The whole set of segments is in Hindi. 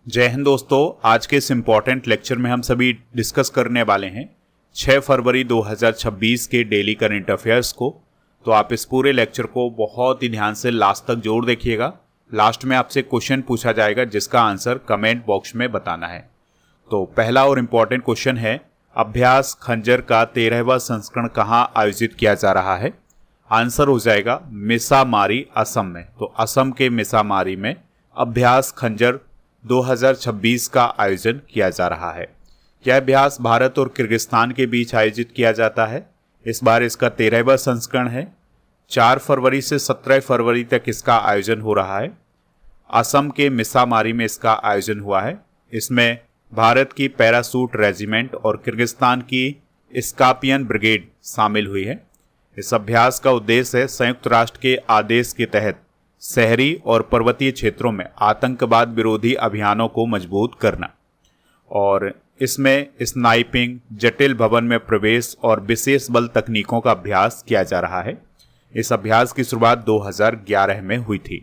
जय हिंद दोस्तों। आज के इस इम्पॉर्टेंट लेक्चर में हम सभी डिस्कस करने वाले हैं 6 फरवरी 2026 के डेली करंट अफेयर्स को। तो आप इस पूरे लेक्चर को बहुत ही ध्यान से लास्ट तक जरूर देखिएगा। लास्ट में आपसे क्वेश्चन पूछा जाएगा जिसका आंसर कमेंट बॉक्स में बताना है। तो पहला और इम्पॉर्टेंट क्वेश्चन है, अभ्यास खंजर का 13वां संस्करण कहाँ आयोजित किया जा रहा है? आंसर हो जाएगा मिसामारी, असम में। तो असम के मिसामारी में अभ्यास खंजर 2026 का आयोजन किया जा रहा है। यह अभ्यास भारत और किर्गिस्तान के बीच आयोजित किया जाता है। इस बार इसका 13वां संस्करण है। 4 फरवरी से 17 फरवरी तक इसका आयोजन हो रहा है। असम के मिसामारी में इसका आयोजन हुआ है। इसमें भारत की पैरासूट रेजिमेंट और किर्गिस्तान की स्कॉर्पियन ब्रिगेड शामिल हुई है। इस अभ्यास का उद्देश्य है संयुक्त राष्ट्र के आदेश के तहत शहरी और पर्वतीय क्षेत्रों में आतंकवाद विरोधी अभियानों को मजबूत करना, और इसमें स्नाइपिंग, जटिल भवन में प्रवेश और विशेष बल तकनीकों का अभ्यास किया जा रहा है। इस अभ्यास की शुरुआत 2011 में हुई थी।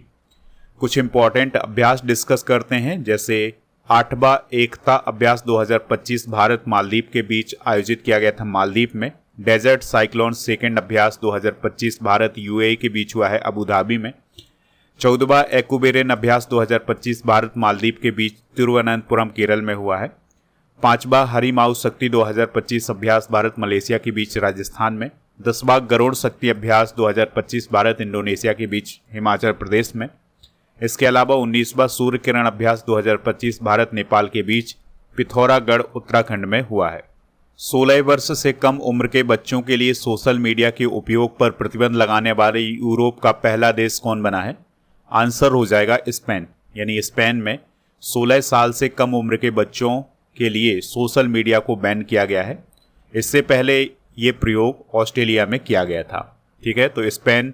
कुछ इंपॉर्टेंट अभ्यास डिस्कस करते हैं, जैसे 8वां एकता अभ्यास 2025 भारत मालदीव के बीच आयोजित किया गया था मालदीव में। डेजर्ट साइक्लोन सेकेंड अभ्यास 2025 भारत यूएई के बीच हुआ है अबू धाबी में। 14वां एक्यूबेरियन अभ्यास 2025 भारत मालदीव के बीच तिरुवनंतपुरम केरल में हुआ है। 5वां हरिमाऊ शक्ति 2025 अभ्यास भारत मलेशिया के बीच राजस्थान में। 10वां गरुड़ शक्ति अभ्यास 2025 भारत इंडोनेशिया के बीच हिमाचल प्रदेश में। इसके अलावा 19वां सूर्य किरण अभ्यास 2025 भारत नेपाल के बीच पिथौरागढ़ उत्तराखंड में हुआ है। 16 वर्ष से कम उम्र के बच्चों के लिए सोशल मीडिया के उपयोग पर प्रतिबंध लगाने वाले यूरोप का पहला देश कौन बना है? आंसर हो जाएगा स्पेन। यानी स्पेन में 16 साल से कम उम्र के बच्चों के लिए सोशल मीडिया को बैन किया गया है। इससे पहले ये प्रयोग ऑस्ट्रेलिया में किया गया था। ठीक है, तो स्पेन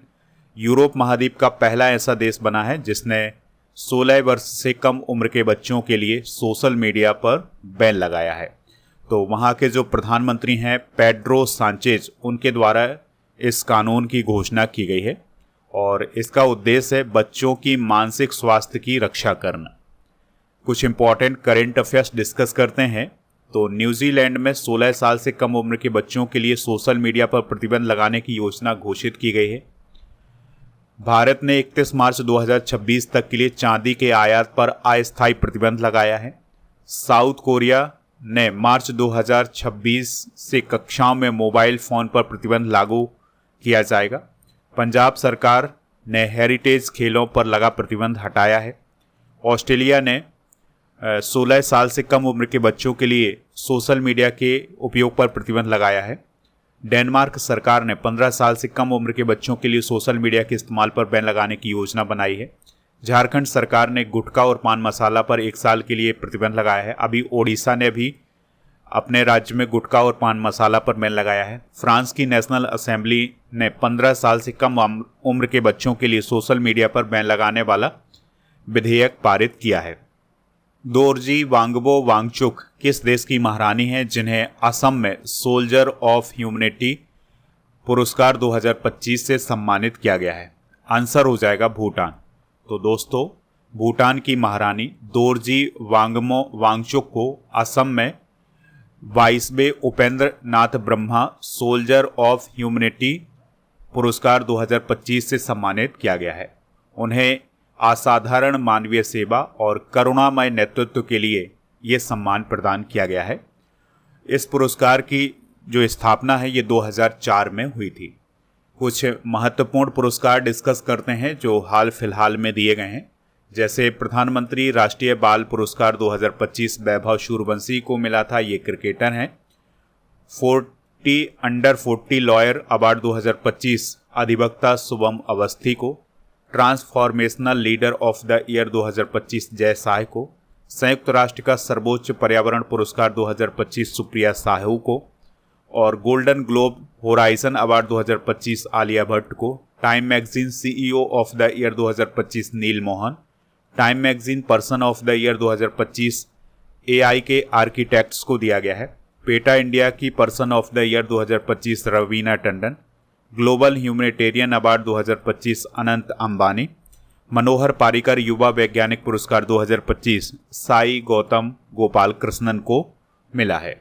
यूरोप महाद्वीप का पहला ऐसा देश बना है जिसने 16 वर्ष से कम उम्र के बच्चों के लिए सोशल मीडिया पर बैन लगाया है। तो वहाँ के जो प्रधानमंत्री हैं पेड्रो सांचेज, उनके द्वारा इस कानून की घोषणा की गई है और इसका उद्देश्य है बच्चों की मानसिक स्वास्थ्य की रक्षा करना। कुछ इंपॉर्टेंट करंट अफेयर्स डिस्कस करते हैं। तो न्यूजीलैंड में 16 साल से कम उम्र के बच्चों के लिए सोशल मीडिया पर प्रतिबंध लगाने की योजना घोषित की गई है। भारत ने 31 मार्च 2026 तक के लिए चांदी के आयात पर अस्थायी प्रतिबंध लगाया है। साउथ कोरिया ने मार्च 2026 से कक्षाओं में मोबाइल फोन पर प्रतिबंध लागू किया जाएगा। पंजाब सरकार ने हेरिटेज खेलों पर लगा प्रतिबंध हटाया है। ऑस्ट्रेलिया ने 16 साल से कम उम्र के बच्चों के लिए सोशल मीडिया के उपयोग पर प्रतिबंध लगाया है। डेनमार्क सरकार ने 15 साल से कम उम्र के बच्चों के लिए सोशल मीडिया के इस्तेमाल पर बैन लगाने की योजना बनाई है। झारखंड सरकार ने गुटखा और पान मसाला पर 1 साल के लिए प्रतिबंध लगाया है। अभी ओडिशा ने भी अपने राज्य में गुटखा और पान मसाला पर बैन लगाया है। फ्रांस की नेशनल असेंबली ने 15 साल से कम उम्र के बच्चों के लिए सोशल मीडिया पर बैन लगाने वाला विधेयक पारित किया है। दोरजी वांगबो वांगचुक किस देश की महारानी हैं जिन्हें असम में सोल्जर ऑफ ह्यूमैनिटी पुरस्कार 2025 से सम्मानित किया गया है? आंसर हो जाएगा भूटान। तो दोस्तों, भूटान की महारानी दोरजी वांगमो वांगचुक को असम में 22वें Upendra Nath Brahma soldier of humanity पुरस्कार 2025 से सम्मानित किया गया है। उन्हें असाधारण मानवीय सेवा और करुणामय नेतृत्व के लिए ये सम्मान प्रदान किया गया है। इस पुरस्कार की जो स्थापना है ये 2004 में हुई थी। कुछ महत्वपूर्ण पुरस्कार डिस्कस करते हैं जो हाल फिलहाल में दिए गए हैं। जैसे प्रधानमंत्री राष्ट्रीय बाल पुरस्कार 2025 वैभव सूर्यवंशी को मिला था, ये क्रिकेटर हैं। 40 अंडर 40 लॉयर अवार्ड 2025 अधिवक्ता शुभम अवस्थी को। Transformational leader of the year 2025 जय साह को। संयुक्त राष्ट्र का सर्वोच्च पर्यावरण पुरस्कार 2025 सुप्रिया साहू को। और Golden Globe Horizon award 2025 Alia Bhatt को। Time magazine CEO of the year 2025 Neel Mohan. Time magazine person of the year 2025 AI के आर्किटेक्ट्स को दिया गया है। पेटा इंडिया की person of the year 2025 Raveena Tandon. Global humanitarian award 2025 Anant Ambani. Manohar Parrikar युवा वैज्ञानिक पुरस्कार 2025 साई गौतम गोपाल कृष्णन को मिला है।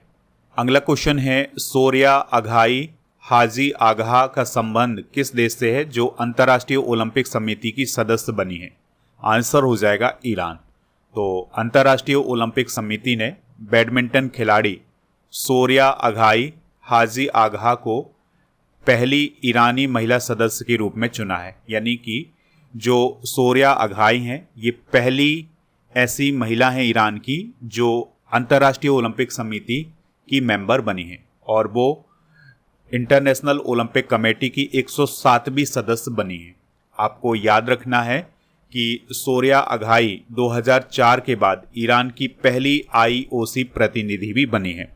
अगला क्वेश्चन है, सोरिया अघाई हाजी आगाह का संबंध किस देश से है जो अंतर्राष्ट्रीय ओलंपिक समिति की सदस्य बनी है? आंसर हो जाएगा ईरान। तो अंतर्राष्ट्रीय ओलंपिक समिति ने बैडमिंटन खिलाड़ी सोरिया अघाई हाजी आगाह को पहली ईरानी महिला सदस्य के रूप में चुना है। यानी कि जो सोरिया अघाई हैं ये पहली ऐसी महिला हैं ईरान की जो अंतर्राष्ट्रीय ओलंपिक समिति की मेंबर बनी है और वो इंटरनेशनल ओलंपिक कमेटी की 107वीं सदस्य बनी है। आपको याद रखना है कि सोरिया अघाई 2004 के बाद ईरान की पहली IOC प्रतिनिधि भी बनी है।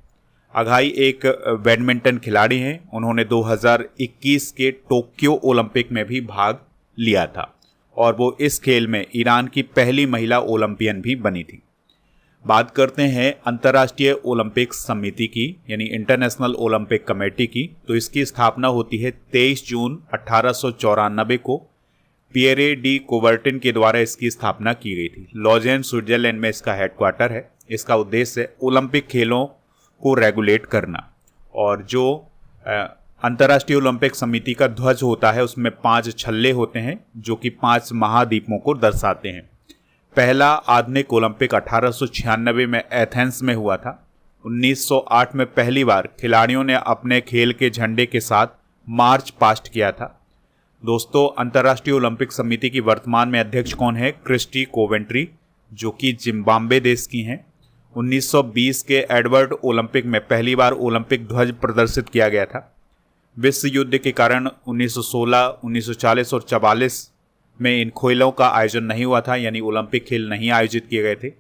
अघाई एक बैडमिंटन खिलाड़ी हैं। उन्होंने 2021 के टोक्यो ओलंपिक में भी भाग लिया था और वो इस खेल में ईरान की पहली महिला ओलंपियन भी बनी थी। बात करते हैं अंतर्राष्ट्रीय ओलंपिक समिति की यानी इंटरनेशनल ओलंपिक कमेटी की। तो इसकी स्थापना होती है 23 जून 1894 को पियरे डी कोवर्टिन के द्वारा इसकी स्थापना की गई थी। लॉजेन स्विट्जरलैंड में इसका हेडक्वार्टर है। इसका उद्देश्य है ओलंपिक खेलों को रेगुलेट करना। और जो अंतर्राष्ट्रीय ओलंपिक समिति का ध्वज होता है उसमें 5 छल्ले होते हैं जो कि 5 महाद्वीपों को दर्शाते हैं। पहला आधुनिक ओलंपिक 1896 में एथेंस में हुआ था। 1908 में पहली बार खिलाड़ियों ने अपने खेल के झंडे के साथ मार्च पास्ट किया था। दोस्तों, अंतर्राष्ट्रीय ओलंपिक समिति की वर्तमान में अध्यक्ष कौन है? क्रिस्टी कोवेंट्री, जो कि जिम्बाब्वे देश की हैं। 1920 के एडवर्ड ओलंपिक में पहली बार ओलंपिक ध्वज प्रदर्शित किया गया था। विश्व युद्ध के कारण 1916, 1940 और 44 में इन खेलों का आयोजन नहीं हुआ था, यानी ओलंपिक खेल नहीं आयोजित किए गए थे।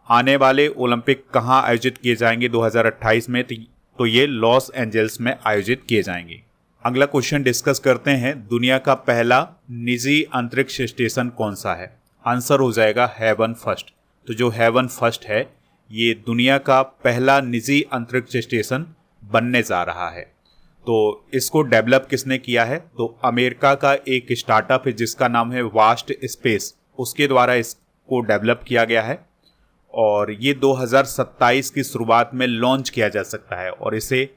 आने वाले ओलंपिक कहाँ आयोजित किए जाएंगे 2028 में? तो ये लॉस एंजल्स में आयोजित किए जाएंगे। अगला क्वेश्चन डिस्कस करते हैं, दुनिया का पहला निजी अंतरिक्ष स्टेशन कौन सा है? आंसर हो जाएगा हेवन फर्स्ट। तो जो हेवन फर्स्ट है ये दुनिया का पहला निजी अंतरिक्ष स्टेशन बनने जा रहा है। तो इसको डेवलप किसने किया है? तो अमेरिका का एक स्टार्टअप है जिसका नाम है वास्ट स्पेस, उसके द्वारा इसको डेवलप किया गया है और ये 2027 की शुरुआत में लॉन्च किया जा सकता है और इसे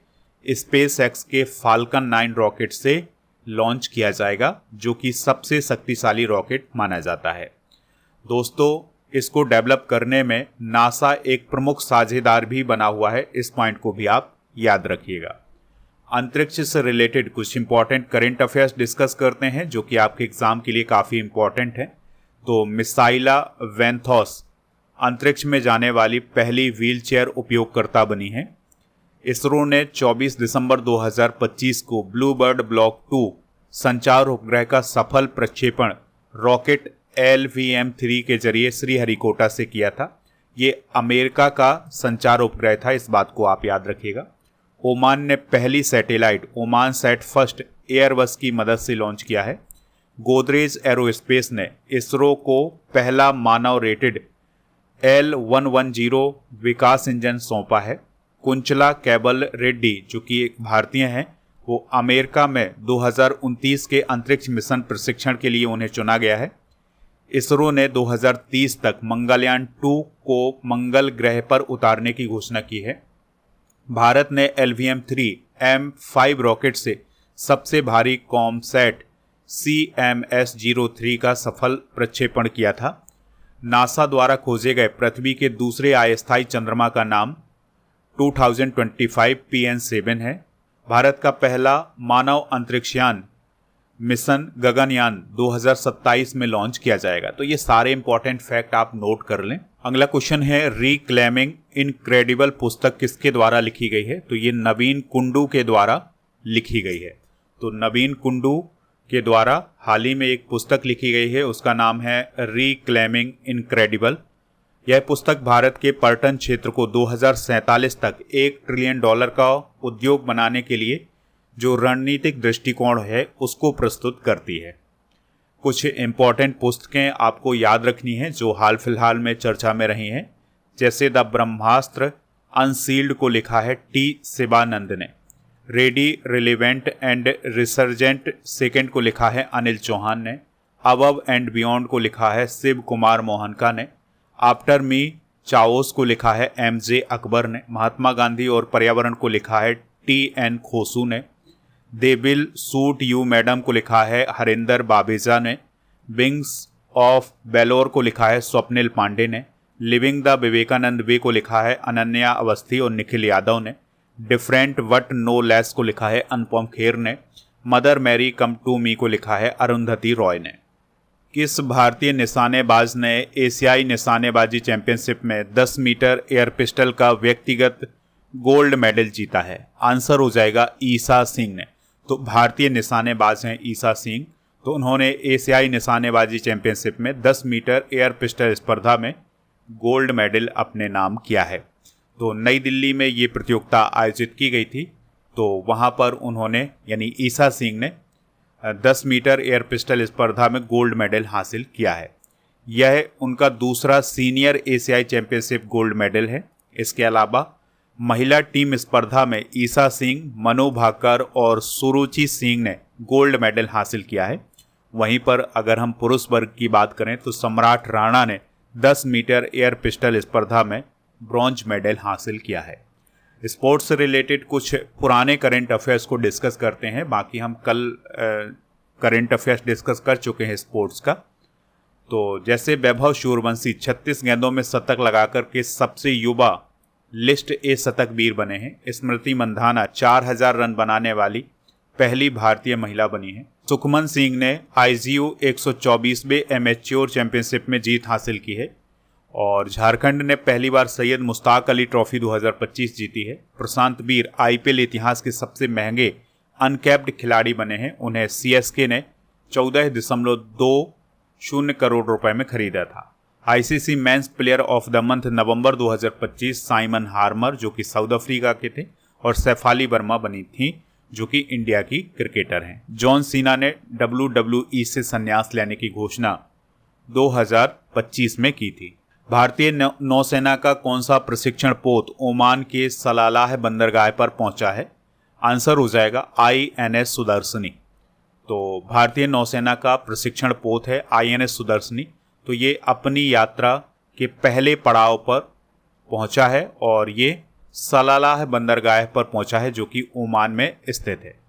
स्पेस एक्स के फाल्कन 9 रॉकेट से लॉन्च किया जाएगा जो कि सबसे शक्तिशाली रॉकेट माना जाता है। दोस्तों, इसको डेवलप करने में नासा एक प्रमुख साझेदार भी बना हुआ है। इस पॉइंट को भी आप याद रखिएगा। अंतरिक्ष से रिलेटेड कुछ इंपॉर्टेंट करंट अफेयर्स डिस्कस करते हैं जो कि आपके एग्जाम के लिए काफ़ी इंपॉर्टेंट है। तो मिसाइला वेंथोस अंतरिक्ष में जाने वाली पहली व्हीलचेयर उपयोगकर्ता बनी है। इसरो ने 24 दिसंबर 2025 को ब्लू बर्ड ब्लॉक 2 संचार उपग्रह का सफल प्रक्षेपण रॉकेट LVM-3 के जरिए श्रीहरिकोटा से किया था। ये अमेरिका का संचार उपग्रह था, इस बात को आप याद रखिएगा। ओमान ने पहली satellite Oman sat first Airbus की मदद से लॉन्च किया है। गोदरेज एरोस्पेस ने इसरो को पहला मानव रेटेड L110 विकास इंजन सौंपा है। कुंचला केबल रेड्डी जो कि एक भारतीय हैं, वो अमेरिका में 2029 के अंतरिक्ष मिशन प्रशिक्षण के लिए उन्हें चुना गया है। इसरो ने 2030 तक मंगलयान 2 को मंगल ग्रह पर उतारने की घोषणा की है। भारत ने LVM-3 M5 रॉकेट से सबसे भारी कॉमसैट CMS-03 का सफल प्रक्षेपण किया था। नासा द्वारा खोजे गए पृथ्वी के दूसरे अस्थायी चंद्रमा का नाम 2025 PN7 है। भारत का पहला मानव अंतरिक्षयान मिशन गगनयान 2027 में लॉन्च किया जाएगा। तो ये सारे इंपॉर्टेंट फैक्ट आप नोट कर लें। अगला क्वेश्चन है, रिक्लेमिंग इनक्रेडिबल पुस्तक किसके द्वारा लिखी गई है? तो ये नवीन कुंडू के द्वारा लिखी गई है। तो नवीन कुंडू के द्वारा हाल ही में एक पुस्तक लिखी गई है, उसका नाम है रिक्लेमिंग इनक्रेडिबल। यह पुस्तक भारत के पर्यटन क्षेत्र को 2047 तक $1 ट्रिलियन का उद्योग बनाने के लिए जो रणनीतिक दृष्टिकोण है उसको प्रस्तुत करती है। कुछ इम्पॉर्टेंट पुस्तकें आपको याद रखनी हैं जो हाल फिलहाल में चर्चा में रही हैं, जैसे द ब्रह्मास्त्र अनसील्ड को लिखा है T शिवानंद ने। Ready, relevant and resurgent second को लिखा है अनिल चौहान ने। अबव एंड बियॉन्ड को लिखा है शिव कुमार मोहनका ने। आफ्टर मी चाओस को लिखा है MJ अकबर ने। महात्मा गांधी और पर्यावरण को लिखा है TN खोसू ने। They will suit you madam को लिखा है हरिंदर बाबेजा ने। विंग्स ऑफ बेलोर को लिखा है स्वप्निल पांडे ने। लिविंग द विवेकानंद वे को लिखा है अनन्या अवस्थी और निखिल यादव ने। डिफरेंट वट नो लेस को लिखा है अनुपम खेर ने। Mother Mary come to me को लिखा है अरुंधति रॉय ने। किस भारतीय निशानेबाज ने एशियाई निशानेबाजी चैंपियनशिप में 10 मीटर एयर पिस्टल का व्यक्तिगत गोल्ड मेडल जीता है? आंसर हो जाएगा ईसा सिंह ने। तो भारतीय निशानेबाज हैं ईसा सिंह। तो उन्होंने एशियाई निशानेबाजी चैंपियनशिप में 10 मीटर एयर पिस्टल स्पर्धा में गोल्ड मेडल अपने नाम किया है। तो नई दिल्ली में ये प्रतियोगिता आयोजित की गई थी। तो वहाँ पर उन्होंने यानी ईसा सिंह ने 10 मीटर एयर पिस्टल स्पर्धा में गोल्ड मेडल हासिल किया है। यह उनका दूसरा सीनियर एशियाई चैंपियनशिप गोल्ड मेडल है। इसके अलावा महिला टीम स्पर्धा में ईसा सिंह, मनु भाकर और सुरुचि सिंह ने गोल्ड मेडल हासिल किया है। वहीं पर अगर हम पुरुष वर्ग की बात करें तो सम्राट राणा ने 10 मीटर एयर पिस्टल स्पर्धा में ब्रॉन्ज मेडल हासिल किया है। स्पोर्ट्स से रिलेटेड कुछ पुराने करंट अफेयर्स को डिस्कस करते हैं। बाकी हम कल करंट अफेयर्स डिस्कस कर चुके हैं स्पोर्ट्स का। तो जैसे वैभव सूर्यवंशी 36 गेंदों में शतक लगाकर के सबसे युवा लिस्ट ए शतकवीर बने हैं। स्मृति मंधाना 4000 रन बनाने वाली पहली भारतीय महिला बनी है। सुखमन सिंह ने IGU 124वें एमेच्योर चैंपियनशिप में जीत हासिल की है। और झारखंड ने पहली बार सैयद मुश्ताक अली ट्रॉफी 2025 जीती है। प्रशांत वीर IPL इतिहास के सबसे महंगे अनकैप्ड खिलाड़ी बने हैं। उन्हें CSK ने 14.20 करोड़ रुपए में खरीदा था। ICC men's player of the month November 2025 Simon Harmer जो कि साउथ अफ्रीका के थे और सैफाली वर्मा बनी थी जो कि इंडिया की क्रिकेटर हैं। जॉन सीना ने WWE से संन्यास लेने की घोषणा 2025 में की थी। भारतीय नौसेना का कौन सा प्रशिक्षण पोत ओमान के सलालाह बंदरगाह पर पहुंचा है? आंसर हो जाएगा INS सुदर्शनी। तो भारतीय नौसेना का प्रशिक्षण पोत है INS सुदर्शनी। तो ये अपनी यात्रा के पहले पड़ाव पर पहुंचा है और ये सलालाह बंदरगाह पर पहुंचा है जो कि ओमान में स्थित है।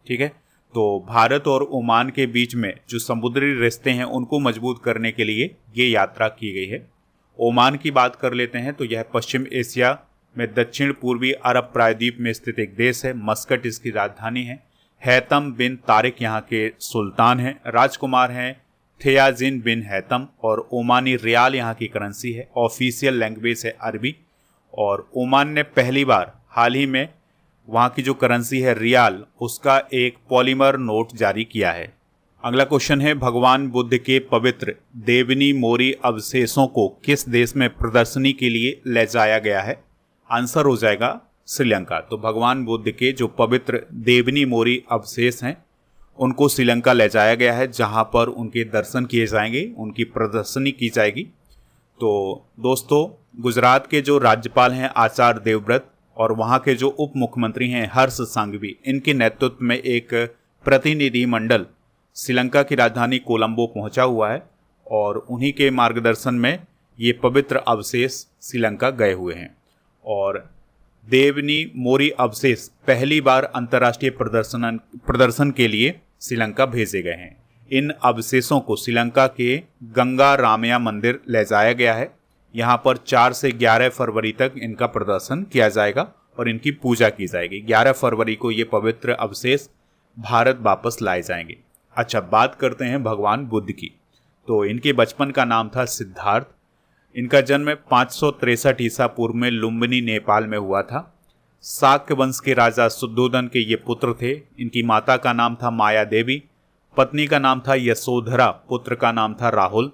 ठीक है। तो भारत और ओमान के बीच में जो समुद्री रिश्ते हैं उनको मजबूत करने के लिए ये यात्रा की गई है। ओमान की बात कर लेते हैं तो यह पश्चिम एशिया में दक्षिण पूर्वी अरब प्रायद्वीप में स्थित एक देश है। मस्कट इसकी राजधानी है। हैतम बिन तारिक यहाँ के सुल्तान हैं। राजकुमार हैं थियाजिन बिन हैतम और ओमानी रियाल यहाँ की करेंसी है। ऑफिशियल लैंग्वेज है अरबी। और ओमान ने पहली बार हाल ही में वहाँ की जो करेंसी है रियाल उसका एक पॉलीमर नोट जारी किया है। अगला क्वेश्चन है भगवान बुद्ध के पवित्र देवनी मोरी अवशेषों को किस देश में प्रदर्शनी के लिए ले जाया गया है? आंसर हो जाएगा श्रीलंका। तो भगवान बुद्ध के जो पवित्र देवनी मोरी अवशेष हैं उनको श्रीलंका ले जाया गया है जहां पर उनके दर्शन किए जाएंगे, उनकी प्रदर्शनी की जाएगी। तो दोस्तों गुजरात के जो राज्यपाल हैं आचार्य देवव्रत और वहां के जो उप मुख्यमंत्री हैं हर्ष संघवी, इनके नेतृत्व में एक प्रतिनिधि मंडल श्रीलंका की राजधानी कोलंबो पहुंचा हुआ है और उन्हीं के मार्गदर्शन में ये पवित्र अवशेष श्रीलंका गए हुए हैं। और देवनी मोरी अवशेष पहली बार अंतर्राष्ट्रीय प्रदर्शन के लिए श्रीलंका भेजे गए हैं। इन अवशेषों को श्रीलंका के गंगा रामया मंदिर ले जाया गया है। यहाँ पर 4 से 11 फरवरी तक इनका प्रदर्शन किया जाएगा और इनकी पूजा की जाएगी। 11 फरवरी को ये पवित्र अवशेष भारत वापस लाए जाएंगे। अच्छा, बात करते हैं भगवान बुद्ध की। तो इनके बचपन का नाम था सिद्धार्थ। इनका जन्म 563 ईसा पूर्व में लुम्बिनी नेपाल में हुआ था। शाक्य वंश के राजा शुद्धोधन के ये पुत्र थे। इनकी माता का नाम था माया देवी, पत्नी का नाम था यशोधरा, पुत्र का नाम था राहुल।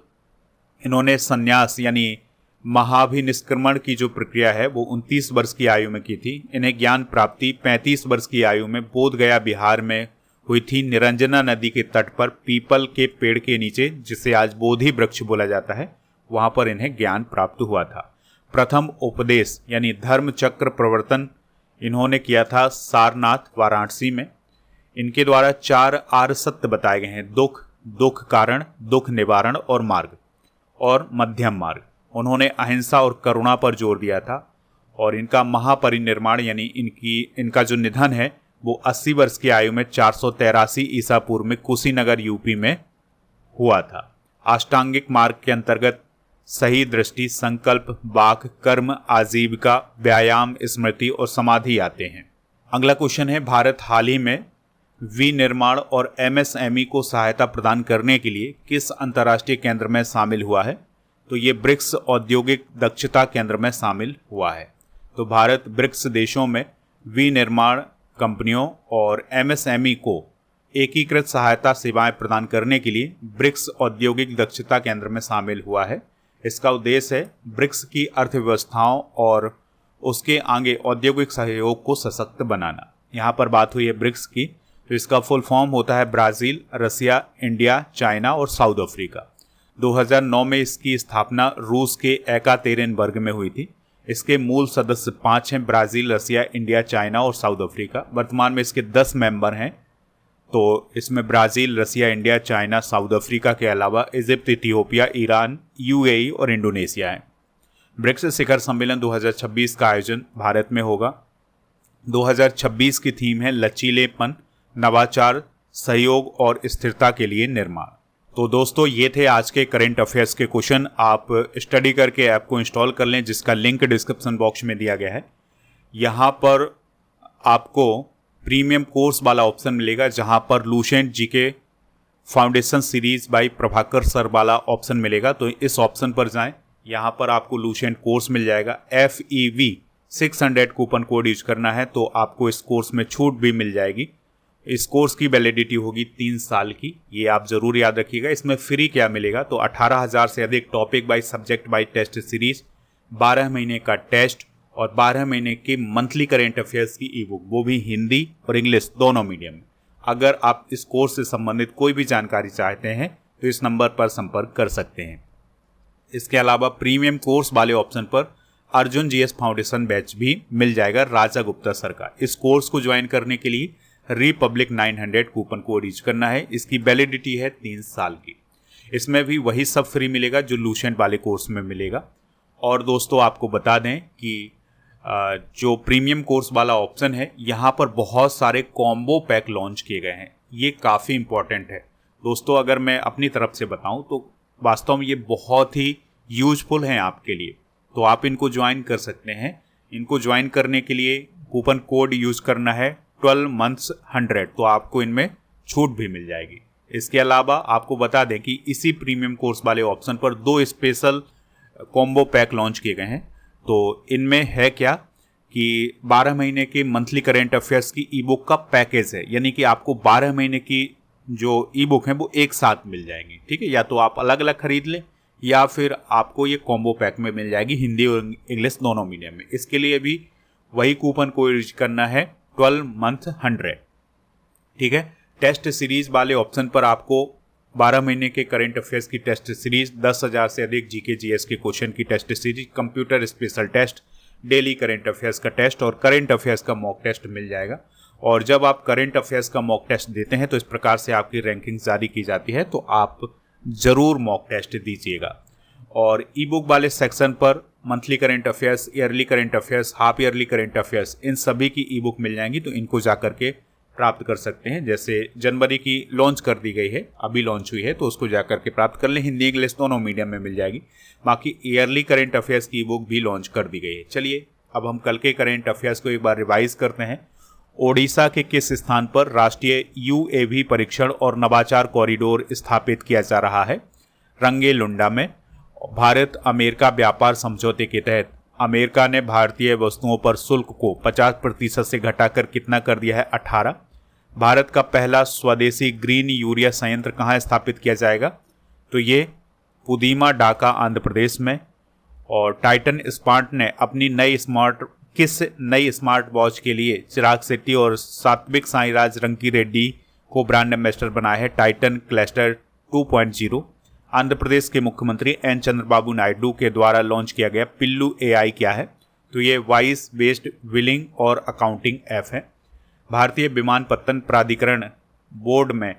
इन्होंने संन्यास यानी महाभिनिष्क्रमण की जो प्रक्रिया है वो 29 वर्ष की आयु में की थी। इन्हें ज्ञान प्राप्ति 35 वर्ष की आयु में बोध गया बिहार में हुई थी। निरंजना नदी के तट पर पीपल के पेड़ के नीचे, जिसे आज बोधि वृक्ष बोला जाता है, वहां पर इन्हें ज्ञान प्राप्त हुआ था। प्रथम उपदेश यानी धर्म चक्र प्रवर्तन इन्होंने किया था सारनाथ वाराणसी में। इनके द्वारा 4 आर्य सत्य बताए गए हैं: दुख, दुख कारण, दुख निवारण और मार्ग, और मध्यम मार्ग। उन्होंने अहिंसा और करुणा पर जोर दिया था और इनका महापरिनिर्वाण यानी इनका जो निधन है वो 80 वर्ष की आयु में 483 ईसा पूर्व में कुशीनगर यूपी में हुआ था। अष्टांगिक मार्ग के अंतर्गत सही दृष्टि, संकल्प, वाक, कर्म, आजीविका, व्यायाम, स्मृति और समाधि आते हैं। अगला क्वेश्चन है, भारत हाल ही में विनिर्माण और एमएसएमई को सहायता प्रदान करने के लिए किस अंतर्राष्ट्रीय केंद्र में शामिल हुआ है? तो ये ब्रिक्स औद्योगिक दक्षता केंद्र में शामिल हुआ है। तो भारत ब्रिक्स देशों में विनिर्माण कंपनियों और एमएसएमई को एकीकृत सहायता सेवाएं प्रदान करने के लिए ब्रिक्स औद्योगिक दक्षता केंद्र में शामिल हुआ है। इसका उद्देश्य है ब्रिक्स की अर्थव्यवस्थाओं और उसके आगे औद्योगिक सहयोग को सशक्त बनाना। यहाँ पर बात हुई है ब्रिक्स की, तो इसका फुल फॉर्म होता है ब्राज़ील, रसिया, इंडिया, चाइना और साउथ अफ्रीका। 2009 में इसकी स्थापना रूस के एकातेरिनबर्ग में हुई थी। इसके मूल सदस्य 5 हैं, ब्राज़ील, रसिया, इंडिया, चाइना और साउथ अफ्रीका। वर्तमान में इसके 10 मेंबर हैं। तो इसमें ब्राज़ील, रसिया, इंडिया, चाइना, साउथ अफ्रीका के अलावा इजिप्ट, इथियोपिया, ईरान, यूएई और इंडोनेशिया है। ब्रिक्स शिखर सम्मेलन 2026 का आयोजन भारत में होगा। 2026 की थीम है लचीलेपन, नवाचार, सहयोग और स्थिरता के लिए निर्माण। तो दोस्तों ये थे आज के करंट अफेयर्स के क्वेश्चन। आप स्टडी करके ऐप को इंस्टॉल कर लें, जिसका लिंक डिस्क्रिप्शन बॉक्स में दिया गया है। यहाँ पर आपको प्रीमियम कोर्स वाला ऑप्शन मिलेगा, जहाँ पर Lucent GK foundation series by Prabhakar sir वाला ऑप्शन मिलेगा। तो इस ऑप्शन पर जाएं, यहाँ पर आपको लुसेंट कोर्स मिल जाएगा। FEV 600 कूपन कोड यूज करना है तो आपको इस कोर्स में छूट भी मिल जाएगी। इस कोर्स की वैलिडिटी होगी 3 साल की, ये आप जरूर याद रखिएगा। इसमें फ्री क्या मिलेगा, तो 18,000 से अधिक topic by subject by test series, 12 महीने का टेस्ट और 12 महीने के मंथली करेंट अफेयर्स की ई बुक, वो भी हिंदी और इंग्लिश दोनों मीडियम में। अगर आप इस कोर्स से संबंधित कोई भी जानकारी चाहते हैं तो इस नंबर पर संपर्क कर सकते हैं। इसके अलावा प्रीमियम कोर्स वाले ऑप्शन पर अर्जुन जीएस फाउंडेशन बैच भी मिल जाएगा राजा गुप्ता सर का। इस कोर्स को ज्वाइन करने के लिए रिपब्लिक 900 कूपन कोड यूज करना है। इसकी वैलिडिटी है 3 साल की। इसमें भी वही सब फ्री मिलेगा जो लुसेंट वाले कोर्स में मिलेगा। और दोस्तों आपको बता दें कि जो प्रीमियम कोर्स वाला ऑप्शन है, यहाँ पर बहुत सारे कॉम्बो पैक लॉन्च किए गए हैं। ये काफ़ी इंपॉर्टेंट है दोस्तों। अगर मैं अपनी तरफ से बताऊं तो वास्तव में ये बहुत ही यूजफुल हैं आपके लिए, तो आप इनको ज्वाइन कर सकते हैं। इनको ज्वाइन करने के लिए कूपन कोड यूज करना है 12 months 100, तो आपको इनमें छूट भी मिल जाएगी। इसके अलावा आपको बता दें कि इसी प्रीमियम कोर्स वाले ऑप्शन पर 2 स्पेशल कॉम्बो पैक लॉन्च किए गए हैं। तो इनमें है क्या कि 12 महीने के मंथली करेंट अफेयर्स की ई बुक का पैकेज है, यानी कि आपको 12 महीने की जो ई बुक है वो एक साथ मिल जाएंगी। ठीक है, या तो आप अलग अलग खरीद लें या फिर आपको ये कॉम्बो पैक में मिल जाएगी हिंदी और इंग्लिश दोनों मीडियम में। इसके लिए भी वही कूपन को यूज करना है 12 month 100। ठीक है, टेस्ट सीरीज वाले ऑप्शन पर आपको 12 महीने के करंट अफेयर्स की टेस्ट सीरीज, 10,000 से अधिक जीके जीएस के क्वेश्चन की test series, computer special test, daily current affairs का टेस्ट और करंट अफेयर्स का मॉक टेस्ट मिल जाएगा। और जब आप करंट अफेयर्स का मॉक टेस्ट देते हैं तो इस प्रकार से आपकी रैंकिंग जारी की जाती है, तो आप जरूर मॉक टेस्ट दीजिएगा। और ई बुक वाले सेक्शन पर monthly current affairs, yearly current affairs, half yearly current affairs, इन सभी की ई बुक मिल जाएंगी, तो इनको जा करके प्राप्त कर सकते हैं। जैसे जनवरी की लॉन्च कर दी गई है, अभी लॉन्च हुई है, तो उसको जा करके प्राप्त कर लें। हिंदी इंग्लिश दोनों मीडियम में मिल जाएगी। बाकी ईयरली करंट अफेयर्स की ई बुक भी लॉन्च कर दी गई है। चलिए अब हम कल के करंट अफेयर्स को एक बार रिवाइज करते हैं। ओडिशा के किस स्थान पर राष्ट्रीय यूएवी परीक्षण और नवाचार कॉरिडोर स्थापित किया जा रहा है? रंगेलुंडा में। भारत अमेरिका व्यापार समझौते के तहत अमेरिका ने भारतीय वस्तुओं पर शुल्क को 50% से घटाकर कितना कर दिया है? 18। भारत का पहला स्वदेशी ग्रीन यूरिया संयंत्र कहाँ स्थापित किया जाएगा? तो ये पुदीमा डाका आंध्र प्रदेश में। और टाइटन स्मार्ट ने अपनी किस नई स्मार्ट वॉच के लिए चिराग शेट्टी और सात्विक साईराज रंकी रेड्डी को ब्रांड एम्बेसडर बनाया है? Titan cluster 2.0। आंध्र प्रदेश के मुख्यमंत्री एन चंद्रबाबू नायडू के द्वारा लॉन्च किया गया पिल्लू AI क्या है? तो ये वॉइस बेस्ड बिलिंग और अकाउंटिंग ऐप है। भारतीय विमानपत्तन प्राधिकरण बोर्ड में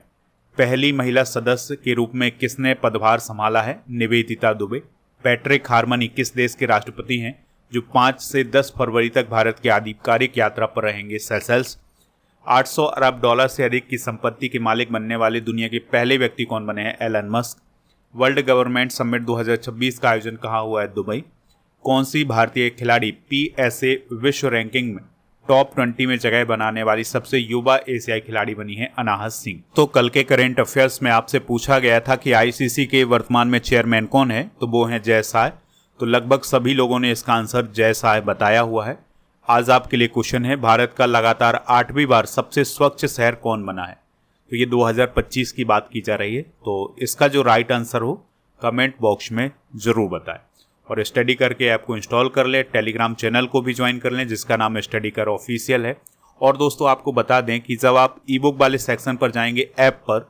पहली महिला सदस्य के रूप में किसने पदभार संभाला है? निवेदिता दुबे। पैट्रिक हार्मन 21 देश के राष्ट्रपति हैं जो 5 से 10 फरवरी तक भारत की आधिकारिक यात्रा पर रहेंगे। सेशल्स। 800 अरब डॉलर से अधिक की संपत्ति के मालिक बनने वाले दुनिया के पहले व्यक्ति कौन बने हैं? Elon Musk. World government summit 2026 का आयोजन कहाँ हुआ है? दुबई। कौन सी भारतीय खिलाड़ी PSA विश्व रैंकिंग में टॉप 20 में जगह बनाने वाली सबसे युवा एशियाई खिलाड़ी बनी है? अनाहत सिंह। तो कल के करंट अफेयर्स में आपसे पूछा गया था कि ICC के वर्तमान में चेयरमैन कौन है, तो वो हैं जय शाह। तो लगभग सभी लोगों ने इसका आंसर जय शाह बताया हुआ है। आज आपके लिए क्वेश्चन है, भारत का लगातार 8वीं बार सबसे स्वच्छ शहर कौन बना है? तो ये 2025 की बात की जा रही है। तो इसका जो राइट आंसर हो कमेंट बॉक्स में जरूर बताएं। और स्टडी करके ऐप को इंस्टॉल कर ले, टेलीग्राम चैनल को भी ज्वाइन कर लें जिसका नाम स्टडी कर ऑफिशियल है। और दोस्तों आपको बता दें कि जब आप ई बुक वाले सेक्शन पर जाएंगे ऐप पर,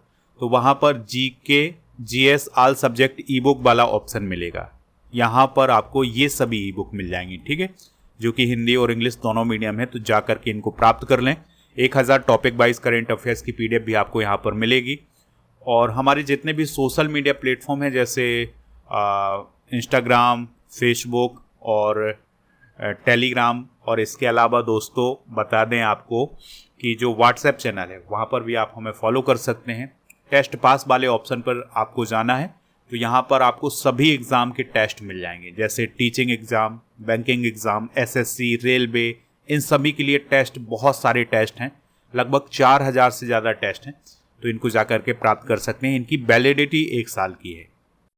तो वहाँ पर GK GS ऑल सब्जेक्ट ई बुक वाला ऑप्शन मिलेगा। यहाँ पर आपको ये सभी ई बुक मिल जाएंगी, ठीक है, जो कि हिंदी और इंग्लिश दोनों मीडियम है। तो जा करके इनको प्राप्त कर लें। 1000 टॉपिक वाइज करेंट अफेयर्स की PDF भी आपको यहाँ पर मिलेगी। और हमारे जितने भी सोशल मीडिया प्लेटफॉर्म हैं जैसे इंस्टाग्राम, फेसबुक और टेलीग्राम, और इसके अलावा दोस्तों बता दें आपको कि जो व्हाट्सएप चैनल है वहाँ पर भी आप हमें फॉलो कर सकते हैं। टेस्ट पास वाले ऑप्शन पर आपको जाना है, तो यहाँ पर आपको सभी एग्ज़ाम के टेस्ट मिल जाएंगे, जैसे teaching exam, banking exam, SSC, railway, इन सभी के लिए टेस्ट, बहुत सारे टेस्ट हैं, लगभग 4000 से ज़्यादा टेस्ट हैं। तो इनको जा करके प्राप्त कर सकते हैं। इनकी वैलिडिटी 1 साल की है।